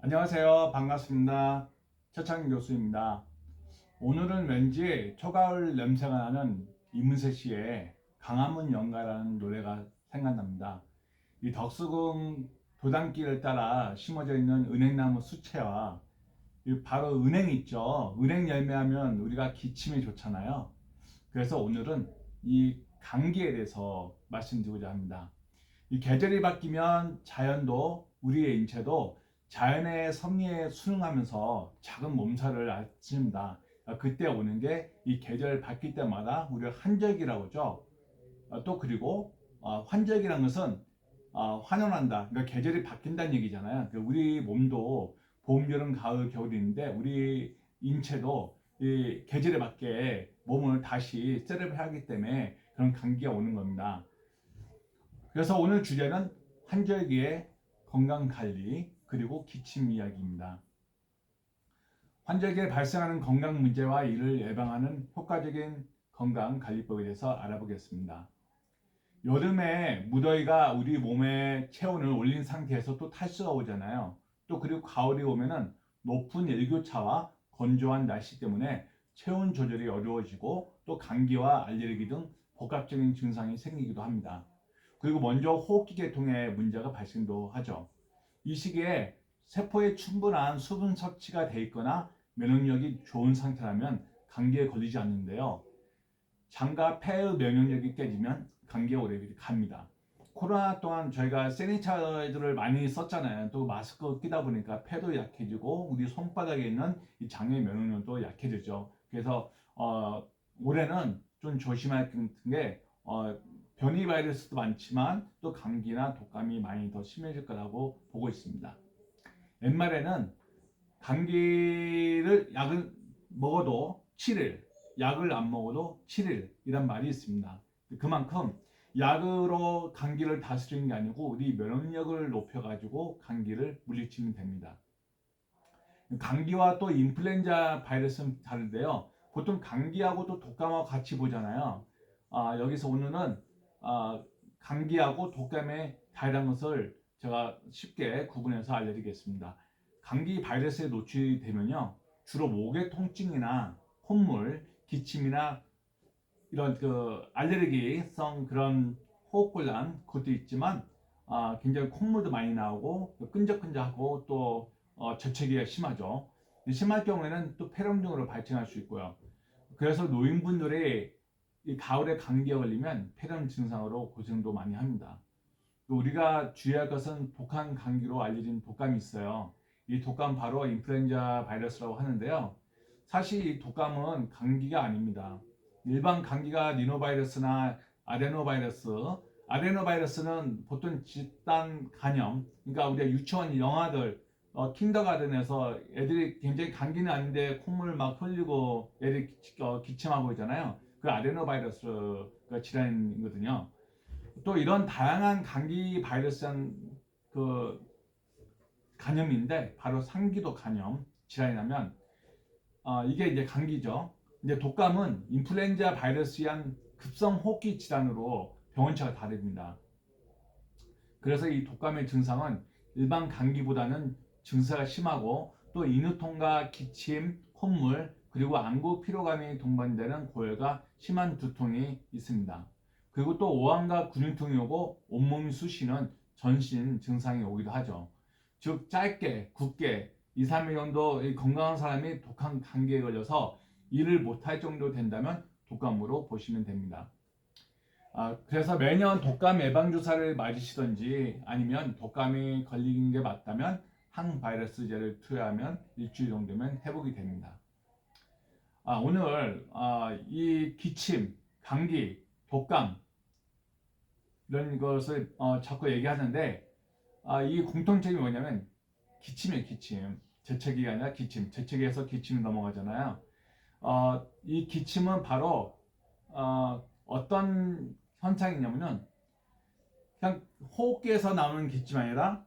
안녕하세요. 반갑습니다. 최창인 교수입니다. 오늘은 왠지 초가을 냄새가 나는 이문세 씨의 강화문 연가라는 노래가 생각납니다. 이 덕수궁 도단길을 따라 심어져 있는 은행나무 수채와 바로 은행 있죠. 은행 열매하면 우리가 기침이 좋잖아요. 그래서 오늘은 이 감기에 대해서 말씀드리고자 합니다. 이 계절이 바뀌면 자연도 우리의 인체도 자연의 섭리에 순응하면서 작은 몸살을 앓습니다. 그때 오는 게 이 계절 바뀔 때마다 우리가 환절기라고 하죠. 또 그리고 환절기라는 것은 환원한다. 그러니까 계절이 바뀐다는 얘기잖아요. 그러니까 우리 몸도 봄, 여름, 가을, 겨울이 있는데 우리 인체도 이 계절에 맞게 몸을 다시 셋업을 하기 때문에 그런 감기가 오는 겁니다. 그래서 오늘 주제는 환절기의 건강관리 그리고 기침 이야기입니다. 환절기에 발생하는 건강 문제와 이를 예방하는 효과적인 건강관리법에 대해서 알아보겠습니다. 여름에 무더위가 우리 몸의 체온을 올린 상태에서 또 탈수가 오잖아요. 또 그리고 가을이 오면은 높은 일교차와 건조한 날씨 때문에 체온 조절이 어려워지고 또 감기와 알레르기 등 복합적인 증상이 생기기도 합니다. 그리고 먼저 호흡기 계통에 문제가 발생도 하죠. 이 시기에 세포에 충분한 수분 섭취가 돼 있거나 면역력이 좋은 상태라면 감기에 걸리지 않는데요. 장과 폐의 면역력이 깨지면 감기에 오래 갑니다. 코로나 동안 저희가 세니타이저를 많이 썼잖아요. 또 마스크 끼다 보니까 폐도 약해지고 우리 손바닥에 있는 이 장의 면역력도 약해지죠. 그래서 올해는 좀 조심할 게 변이 바이러스도 많지만 또 감기나 독감이 많이 더 심해질 거라고 보고 있습니다. 옛말에는 감기를 약을 먹어도 7일, 약을 안 먹어도 7일 이란 말이 있습니다. 그만큼 약으로 감기를 다스리는 게 아니고 우리 면역력을 높여가지고 감기를 물리치면 됩니다. 감기와 또 인플루엔자 바이러스는 다른데요. 보통 감기하고 또 독감하고 같이 보잖아요. 여기서 오늘은 감기하고 독감의 다른 것을 제가 쉽게 구분해서 알려드리겠습니다. 감기 바이러스에 노출이 되면요, 주로 목의 통증이나 콧물, 기침이나 이런 그 알레르기성 그런 호흡곤란 그것도 있지만 굉장히 콧물도 많이 나오고 끈적끈적하고 또 재채기가 심하죠. 심할 경우에는 또 폐렴 등으로 발전할 수 있고요. 그래서 노인분들이 이 가을에 감기에 걸리면 폐렴 증상으로 고생도 많이 합니다. 우리가 주의할 것은 독한 감기로 알려진 독감이 있어요. 이 독감 바로 인플루엔자 바이러스라고 하는데요. 사실 이 독감은 감기가 아닙니다. 일반 감기가 리노바이러스나 아데노바이러스, 아데노바이러스는 보통 집단 감염, 그러니까 우리가 유치원 영아들, 킨더가든에서 애들이 굉장히 감기는 아닌데 콧물 막 흘리고 애들이 기침하고 있잖아요. 그 아데노바이러스가 질환이거든요. 또 이런 다양한 감기 바이러스한 그 간염인데 바로 상기도 간염 질환이라면 이게 이제 감기죠. 이제 독감은 인플루엔자 바이러스한 급성 호흡기 질환으로 병원체가 다릅니다. 그래서 이 독감의 증상은 일반 감기보다는 증세가 심하고 또 인후통과 기침, 콧물 그리고 안구 피로감이 동반되는 고열과 심한 두통이 있습니다. 그리고 또 오한과 근육통이 오고 온몸이 쑤시는 전신 증상이 오기도 하죠. 즉 짧게 굳게 2, 3일 정도 건강한 사람이 독한 감기에 걸려서 일을 못할 정도 된다면 독감으로 보시면 됩니다. 그래서 매년 독감 예방주사를 맞으시던지 아니면 독감이 걸린 게 맞다면 항바이러스제를 투여하면 일주일 정도면 회복이 됩니다. 오늘 이 기침, 감기, 독감 이런 것을 자꾸 얘기하는데 이 공통점이 뭐냐면 기침이에요. 기침. 재채기가 아니라 기침. 재채기에서 기침이 넘어가잖아요. 이 기침은 바로 어떤 현상이냐면은 그냥 호흡기에서 나오는 기침이 아니라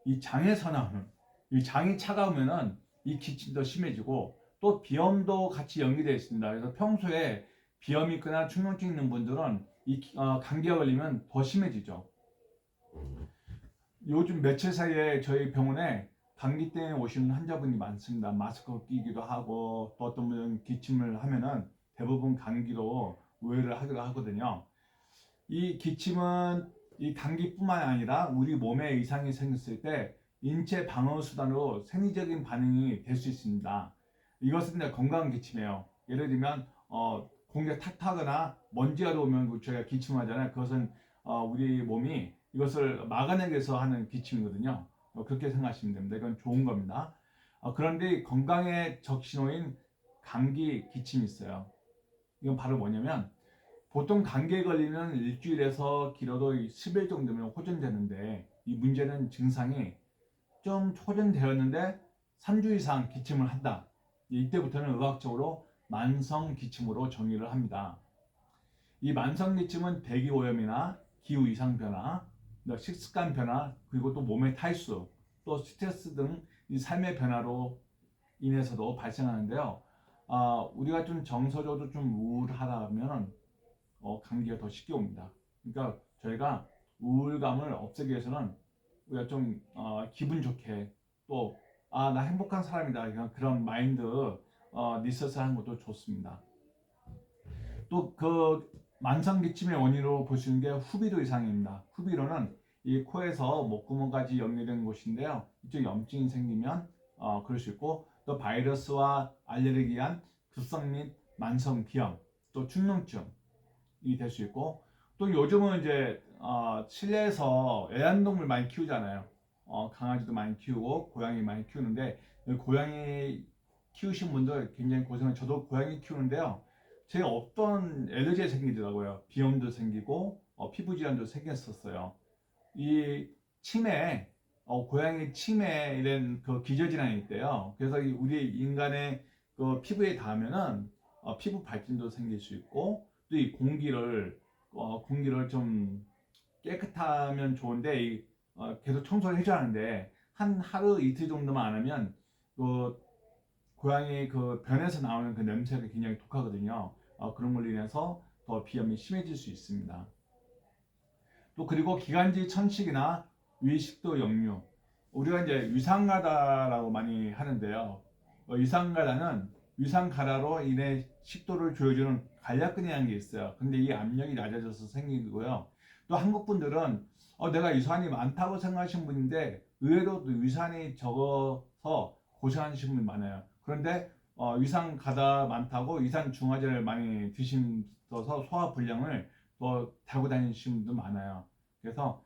이 장에서 나오는, 이 장이 차가우면은 이 기침도 심해지고 또 비염도 같이 연기되어 있습니다. 그래서 평소에 비염이 있거나 충농증 있는 분들은 이 감기가 걸리면 더 심해지죠. 요즘 며칠 사이에 저희 병원에 감기 때문에 오시는 환자분이 많습니다. 마스크 끼기도 하고 또 어떤 분은 기침을 하면은 대부분 감기로 오해를 하기도 하거든요. 이 기침은 이 감기뿐만 아니라 우리 몸에 이상이 생겼을 때 인체 방어 수단으로 생리적인 반응이 될 수 있습니다. 이것은 이제 건강 기침이에요. 예를 들면 공기가 탁 타거나 먼지가 들어오면 저희가 기침하잖아요. 그것은 우리 몸이 이것을 막아내기 위해서 하는 기침이거든요. 그렇게 생각하시면 됩니다. 이건 좋은 겁니다. 그런데 건강의 적신호인 감기 기침이 있어요. 이건 바로 뭐냐면 보통 감기에 걸리면 일주일에서 길어도 10일 정도면 호전되는데 이 문제는 증상이 좀 호전되었는데 3주 이상 기침을 한다. 이때부터는 의학적으로 만성 기침으로 정의를 합니다. 이 만성 기침은 대기 오염이나 기후 이상 변화, 식습관 변화, 그리고 또 몸의 탈수, 또 스트레스 등 이 삶의 변화로 인해서도 발생하는데요. 우리가 좀 정서적으로 좀 우울하다면 감기가 더 쉽게 옵니다. 그러니까 저희가 우울감을 없애기 위해서는 우리가 좀 기분 좋게 또 나 행복한 사람이다 그런 마인드 리서치 하는 것도 좋습니다. 또 그 만성 기침의 원인으로 볼 수 있는 게 후비로 이상입니다. 후비로는 이 코에서 목구멍까지 연결된 곳인데요. 이쪽 염증이 생기면 그럴 수 있고 또 바이러스와 알레르기한 급성 및 만성 기염, 또 축농증 이 될 수 있고 또 요즘은 이제 실내에서 애완동물 많이 키우잖아요. 강아지도 많이 키우고 고양이 많이 키우는데 고양이 키우신 분들 굉장히 고생을 저도 고양이 키우는데요. 제가 없던 엘러지가 생기더라고요. 비염도 생기고 피부 질환도 생겼었어요. 이 치매 고양이 치매 이런 그 기저질환이 있대요. 그래서 우리 인간의 그 피부에 닿으면은 피부 발진도 생길 수 있고 또 이 공기를 좀 깨끗하면 좋은데 계속 청소를 해줘야 하는데 한 하루 이틀 정도만 안 하면 그 고양이 그 변에서 나오는 그 냄새가 굉장히 독하거든요. 그런 걸로 인해서 더 비염이 심해질 수 있습니다. 또 그리고 기관지 천식이나 위식도 역류 우리가 이제 위상가다라고 많이 하는데요. 위상가다는 위상가다로 인해 식도를 조여주는 관략근이라는 게 있어요. 근데 이 압력이 낮아져서 생기고요. 또 한국 분들은 내가 위산이 많다고 생각하시는 분인데 의외로 위산이 적어서 고생하시는 분이 많아요. 그런데 위산 가다 많다고 위산 중화제를 많이 드시면서 소화 불량을 또 달고 다니시는 분도 많아요. 그래서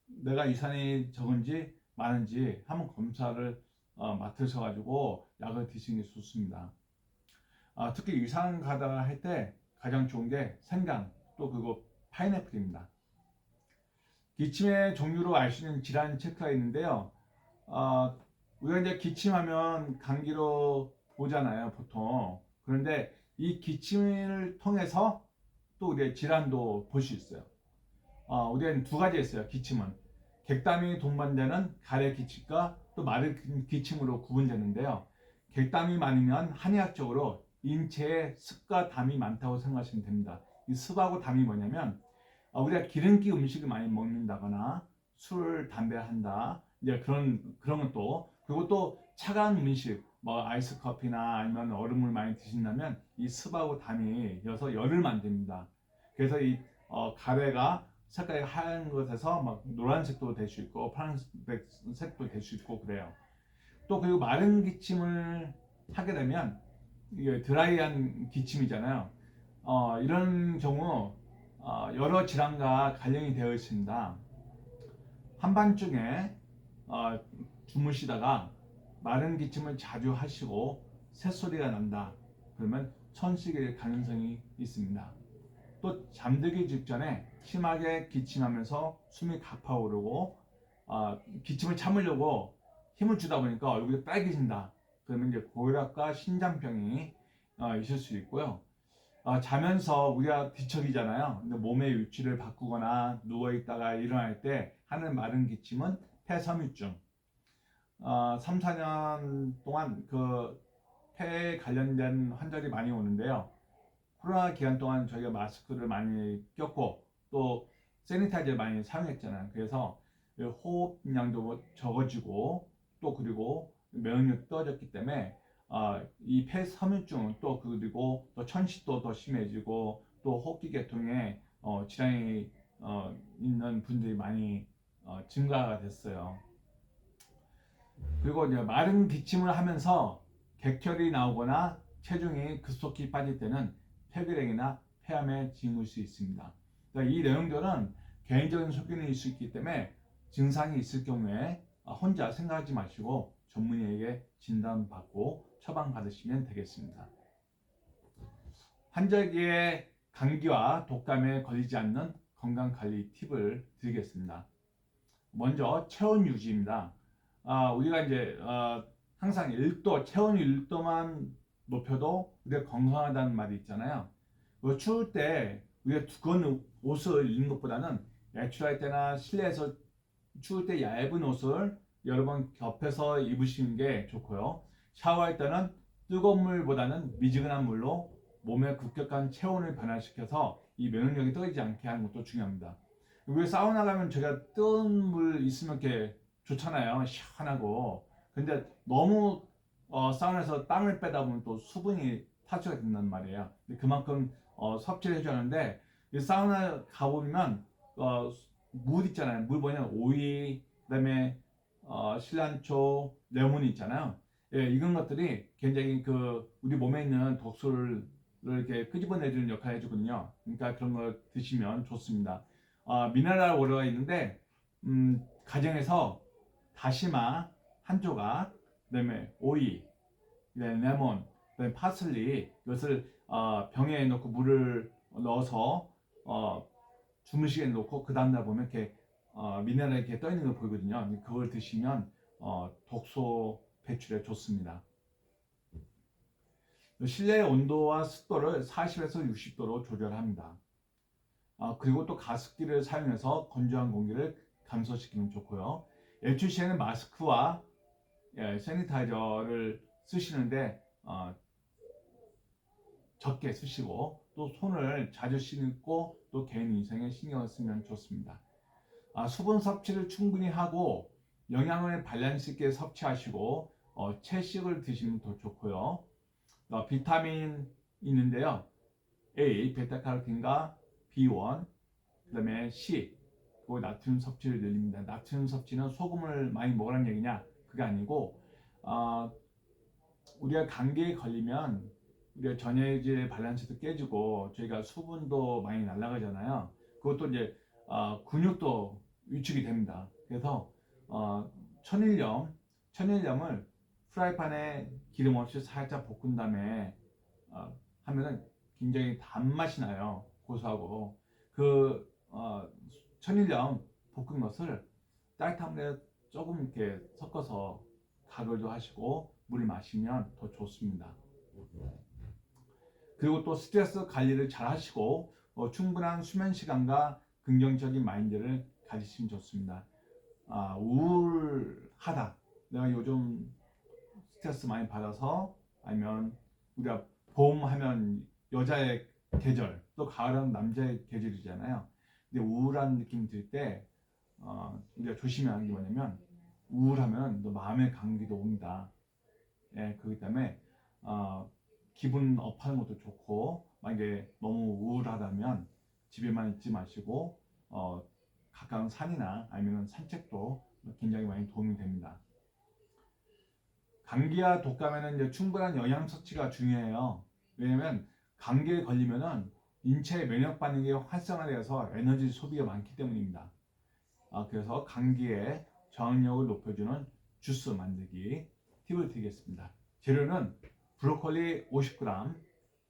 내가 위산이 적은지 많은지 한번 검사를 맡으셔가지고 약을 드시는 게 좋습니다. 특히 위산 가다 할 때 가장 좋은 게 생강 또 그리고 파인애플입니다. 기침의 종류로 알 수 있는 질환 체크가 있는데요. 우리가 이제 기침하면 감기로 보잖아요, 보통. 그런데 이 기침을 통해서 또 우리의 질환도 볼 수 있어요. 우리는 두 가지 있어요, 기침은. 객담이 동반되는 가래 기침과 또 마른 기침으로 구분되는데요. 객담이 많으면 한의학적으로 인체에 습과 담이 많다고 생각하시면 됩니다. 이 습하고 담이 뭐냐면 우리가 기름기 음식을 많이 먹는다거나 술, 담배 한다. 이제 그런 것도 그리고 또 차가운 음식 뭐 아이스 커피나 아니면 얼음을 많이 드신다면 이 습하고 담이 여서 열을 만듭니다. 그래서 이 가래가 색깔이 하얀 것에서 막 노란색도 될 수 있고 파란색도 될 수 있고 그래요. 또 그리고 마른 기침을 하게 되면 이게 드라이한 기침이잖아요. 이런 경우 여러 질환과 관련이 되어 있습니다. 한밤중에 주무시다가 마른 기침을 자주 하시고 새소리가 난다. 그러면 천식일 가능성이 있습니다. 또 잠들기 직전에 심하게 기침하면서 숨이 가파오르고 기침을 참으려고 힘을 주다 보니까 얼굴이 빨개진다. 그러면 이제 고혈압과 심장병이 있을 수 있고요. 자면서 우리가 뒤척이잖아요. 근데 몸의 위치를 바꾸거나 누워 있다가 일어날 때 하는 마른 기침은 폐섬유증. 3, 4년 동안 그 폐에 관련된 환자들이 많이 오는데요. 코로나 기간 동안 저희가 마스크를 많이 꼈고 또 세니타이저를 많이 사용했잖아요. 그래서 호흡량도 적어지고 또 그리고 면역력이 떨어졌기 때문에 이 폐섬유증 또 그리고 또 천식도 더 심해지고 또 호흡기 계통에 질환이 있는 분들이 많이 증가가 됐어요. 그리고 이제 마른 기침을 하면서 객혈이 나오거나 체중이 급속히 빠질 때는 폐결핵이나 폐암에 징을 수 있습니다. 그러니까 이 내용들은 개인적인 소견일 수 있기 때문에 증상이 있을 경우에 혼자 생각하지 마시고 전문의에게 진단받고 처방받으시면 되겠습니다. 환절기에 감기와 독감에 걸리지 않는 건강관리 팁을 드리겠습니다. 먼저 체온 유지입니다. 우리가 이제 항상 1도, 체온 1도만 높여도 우리가 건강하다는 말이 있잖아요. 추울 때 우리가 두꺼운 옷을 입는 것보다는 외출할 때나 실내에서 추울 때 얇은 옷을 여러 번 겹해서 입으시는 게 좋고요. 샤워할 때는 뜨거운 물보다는 미지근한 물로 몸의 급격한 체온을 변화시켜서 이 면역력이 떨어지지 않게 하는 것도 중요합니다. 우리 사우나 가면 제가 뜨거운 물 있으면 이렇게 좋잖아요. 시원하고. 근데 너무 사우나에서 땀을 빼다 보면 또 수분이 탈취가 된단 말이에요. 그만큼 섭취를 해줘야 하는데 이 사우나 가보면 물 있잖아요. 물 뭐냐면 오이, 그다음에 실란초, 레몬이 있잖아요. 예, 이런 것들이 굉장히 우리 몸에 있는 독소를 이렇게 끄집어내주는 역할을 해주거든요. 그러니까 그런 걸 드시면 좋습니다. 미네랄 워터가 있는데 가정에서 다시마 한 조각, 그다음에 오이, 그다음에 레몬, 그다음에 파슬리 이것을 병에 넣고 물을 넣어서 주무시게 놓고 그 다음날 보면 이렇게 미네랄이 이렇게 떠 있는 걸 보이거든요. 그걸 드시면 독소 배출에 좋습니다. 실내 온도와 습도를 40에서 60도로 조절합니다. 그리고 또 가습기를 사용해서 건조한 공기를 감소시키면 좋고요. 외출 시에는 마스크와 세니타이저를 쓰시는데 적게 쓰시고 또 손을 자주 씻고 또 개인 위생에 신경을 쓰면 좋습니다. 수분 섭취를 충분히 하고 영양을 밸런스 있게 섭취하시고 채식을 드시면 더 좋고요. 비타민 있는데요. A, 베타카로틴과 B1, 그 다음에 C, 그리고 나트륨 섭취를 늘립니다. 나트륨 섭취는 소금을 많이 먹으라는 얘기냐? 그게 아니고 우리가 감기에 걸리면 우리가 전해질 밸런스도 깨지고 저희가 수분도 많이 날아가잖아요. 그것도 이제 근육도 위축이 됩니다. 그래서 천일염을 프라이팬에 기름 없이 살짝 볶은 다음에 하면은 굉장히 단맛이 나요. 고소하고 천일염 볶은 것을 따뜻한 물에 조금 이렇게 섞어서 가글도 하시고 물 마시면 더 좋습니다. 그리고 또 스트레스 관리를 잘 하시고 충분한 수면 시간과 긍정적인 마인드를 가지시면 좋습니다. 우울하다. 내가 요즘 스트레스 많이 받아서 아니면 우리가 봄 하면 여자의 계절 또 가을은 남자의 계절이잖아요. 근데 우울한 느낌 들 때 우리가 조심해야 하는 게 뭐냐면 우울하면 또 마음의 감기도 옵니다. 예, 그렇기 때문에 기분 업하는 것도 좋고 만약에 너무 우울하다면 집에만 있지 마시고 가까운 산이나 아니면 산책도 굉장히 많이 도움이 됩니다. 감기와 독감에는 이제 충분한 영양 섭취가 중요해요. 왜냐면 감기에 걸리면은 인체의 면역 반응이 활성화되어서 에너지 소비가 많기 때문입니다. 그래서 감기에 저항력을 높여주는 주스 만들기 팁을 드리겠습니다. 재료는 브로콜리 50g,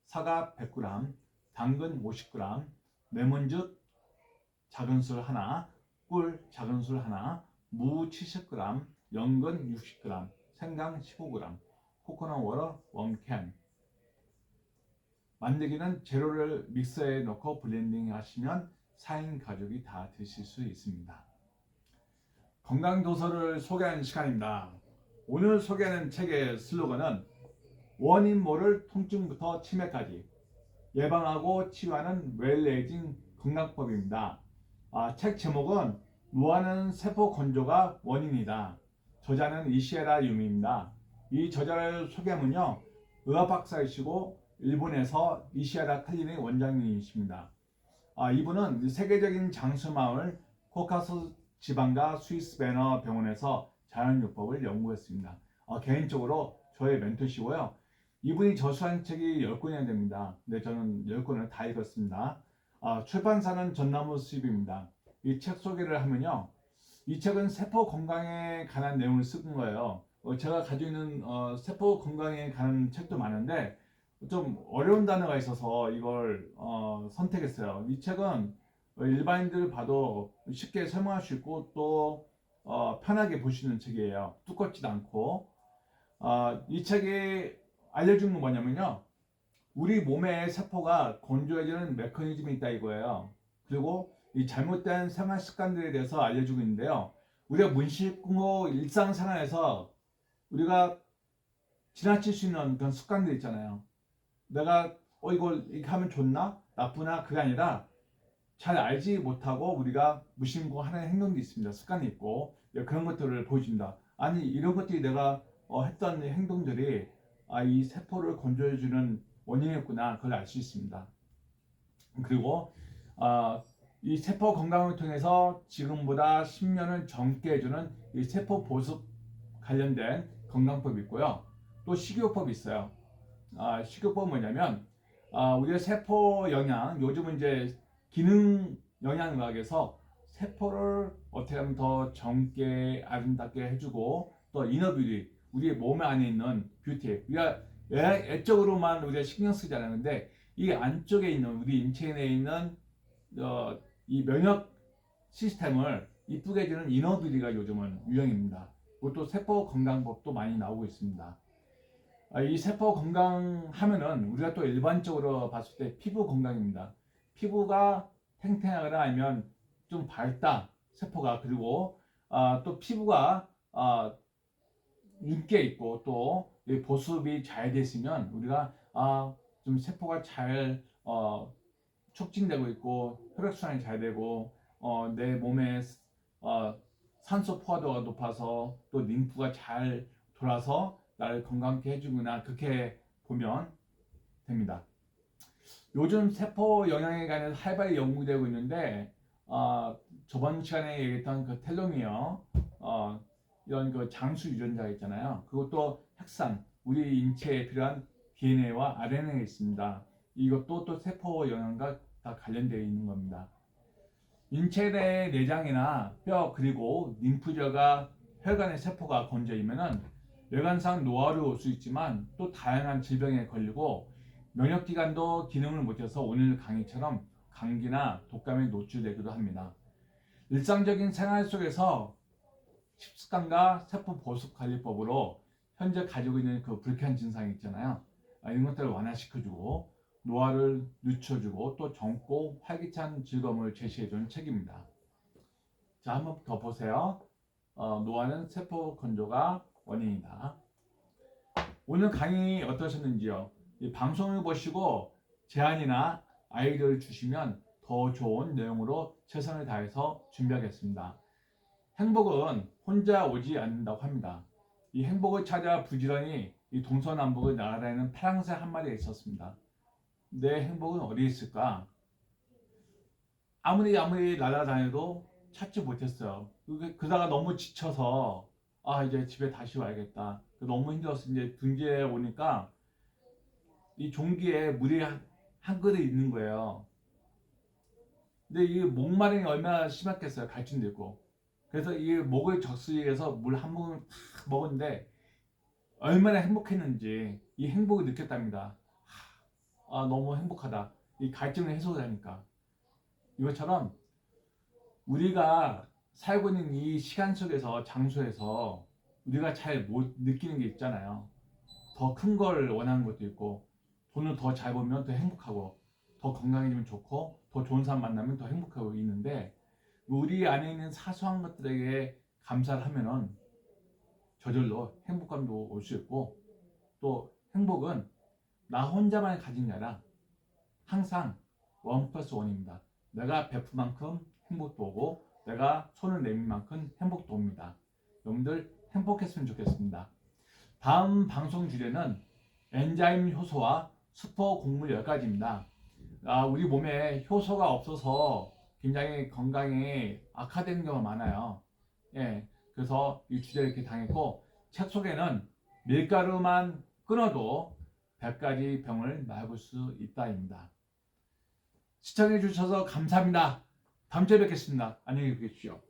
사과 100g, 당근 50g, 레몬즙 작은 술 하나, 꿀 작은 술 하나, 무 70g, 연근 60g, 생강 15g, 코코넛 워터 1캔. 만들기는 재료를 믹서에 넣고 블렌딩 하시면 4인 가족이 다 드실 수 있습니다. 건강도서를 소개하는 시간입니다. 오늘 소개하는 책의 슬로건은 원인 모를 통증부터 치매까지 예방하고 치유하는 웰에이징 건강법입니다. 책 제목은 노화는 세포 건조가 원인이다. 저자는 이시에라 유미입니다. 이 저자를 소개하면요, 의학 박사이시고 일본에서 이시에라 클리닉 원장님이십니다. 이분은 세계적인 장수마을 코카소스 지방과 스위스 베너 병원에서 자연요법을 연구했습니다. 개인적으로 저의 멘토시고요. 이분이 저술한 책이 10권이나 됩니다. 근데 저는 10권을 다 읽었습니다. 출판사는 전나무 수입입니다. 이 책 소개를 하면요, 이 책은 세포 건강에 관한 내용을 쓴 거예요. 제가 가지고 있는 세포 건강에 관한 책도 많은데 좀 어려운 단어가 있어서 이걸 선택했어요. 이 책은 일반인들 봐도 쉽게 설명할 수 있고 또 편하게 볼 수 있는 책이에요. 두껍지도 않고. 이 책이 알려준 건 뭐냐면요, 우리 몸의 세포가 건조해지는 메커니즘이 있다 이거예요. 그리고 이 잘못된 생활 습관들에 대해서 알려주고 있는데요, 우리가 무의식으로 일상생활에서 우리가 지나칠 수 있는 그런 습관들 있잖아요. 내가 이걸 이렇게 하면 좋나 나쁘나 그게 아니라 잘 알지 못하고 우리가 무심코 하는 행동도 있습니다. 습관이 있고 그런 것들을 보여준다. 아니 이런 것들이 내가 했던 행동들이 이 세포를 건조해주는 원인이었구나, 그걸 알 수 있습니다. 그리고 이 세포 건강을 통해서 지금보다 10년을 젊게 해주는 이 세포 보습 관련된 건강법이 있고요. 또 식이요법이 있어요. 식이요법은 뭐냐면 우리의 세포 영양, 요즘은 이제 기능 영양학에서 세포를 어떻게 하면 더 젊게 아름답게 해주고 또 이너뷰티, 우리 몸 안에 있는 뷰티, 우리가 외적으로만 우리가 신경 쓰잖아요. 근데 이 안쪽에 있는 우리 인체 내에 있는 이 면역 시스템을 이쁘게 해주는 이너뷰티가 요즘은 유행입니다. 그것도 세포 건강법도 많이 나오고 있습니다. 이 세포 건강하면은 우리가 또 일반적으로 봤을 때 피부 건강입니다. 피부가 탱탱하거나 아니면 좀 밝다, 세포가. 그리고 또 피부가 윤기 있고 또 보습이 잘 됐으면 우리가 좀 세포가 잘 촉진되고 있고 혈액순환이 잘 되고 내 몸에 산소 포화도가 높아서 또 림프가 잘 돌아서 나를 건강하게 해주구나, 그렇게 보면 됩니다. 요즘 세포 영양에 관해서 활발히 연구되고 있는데 저번 시간에 얘기했던 그 텔로미어 이런 그 장수 유전자 있잖아요. 그것도 핵산, 우리 인체에 필요한 DNA와 RNA가 있습니다. 이것도 또 세포 영양과 다 관련되어 있는 겁니다. 인체 내 내장이나 뼈 그리고 림프절과 혈관의 세포가 건조이면은 외관상 노화로 올 수 있지만 또 다양한 질병에 걸리고 면역기관도 기능을 못해서 오늘 강의처럼 감기나 독감에 노출되기도 합니다. 일상적인 생활 속에서 식습관과 세포 보습 관리법으로 현재 가지고 있는 그 불쾌한 증상이 있잖아요. 이런 것들을 완화시켜주고 노화를 늦춰주고 또 젊고 활기찬 즐거움을 제시해주는 책입니다. 자, 한번 더 보세요. 노화는 세포 건조가 원인이다. 오늘 강의 어떠셨는지요? 이 방송을 보시고 제안이나 아이디어를 주시면 더 좋은 내용으로 최선을 다해서 준비하겠습니다. 행복은 혼자 오지 않는다고 합니다. 이 행복을 찾아 부지런히 이 동서남북을 날아다니는 파랑새 한 마리가 있었습니다. 내 행복은 어디 있을까? 아무리 날아다녀도 찾지 못했어요. 그러다가 너무 지쳐서 이제 집에 다시 와야겠다. 너무 힘들어서 이제 둥지에 오니까 이 종기에 물이 한 그릇 있는 거예요. 근데 이 목마름이 얼마나 심했겠어요. 갈증도 있고. 그래서 이 목을 적시기 위해서 물 한 모금을 탁 먹었는데 얼마나 행복했는지 이 행복을 느꼈답니다. 너무 행복하다. 이 갈증을 해소하니까. 이것처럼 우리가 살고 있는 이 시간 속에서, 장소에서 우리가 잘 못 느끼는 게 있잖아요. 더 큰 걸 원하는 것도 있고, 돈을 더 잘 벌면 더 행복하고, 더 건강해지면 좋고, 더 좋은 사람 만나면 더 행복하고 있는데, 우리 안에 있는 사소한 것들에게 감사를 하면은 저절로 행복감도 올 수 있고, 또 행복은 나 혼자만 가진 게 아니라 항상 1+1입니다. 내가 베푼 만큼 행복도 오고 내가 손을 내민 만큼 행복도 옵니다. 여러분들 행복했으면 좋겠습니다. 다음 방송 주제는 엔자임 효소와 슈퍼 곡물 10가지입니다. 우리 몸에 효소가 없어서 굉장히 건강이 악화되는 경우가 많아요. 예, 그래서 이 주제를 이렇게 당했고, 책 속에는 밀가루만 끊어도 100가지 병을 막을 수 있다입니다. 시청해 주셔서 감사합니다. 다음 주에 뵙겠습니다. 안녕히 계십시오.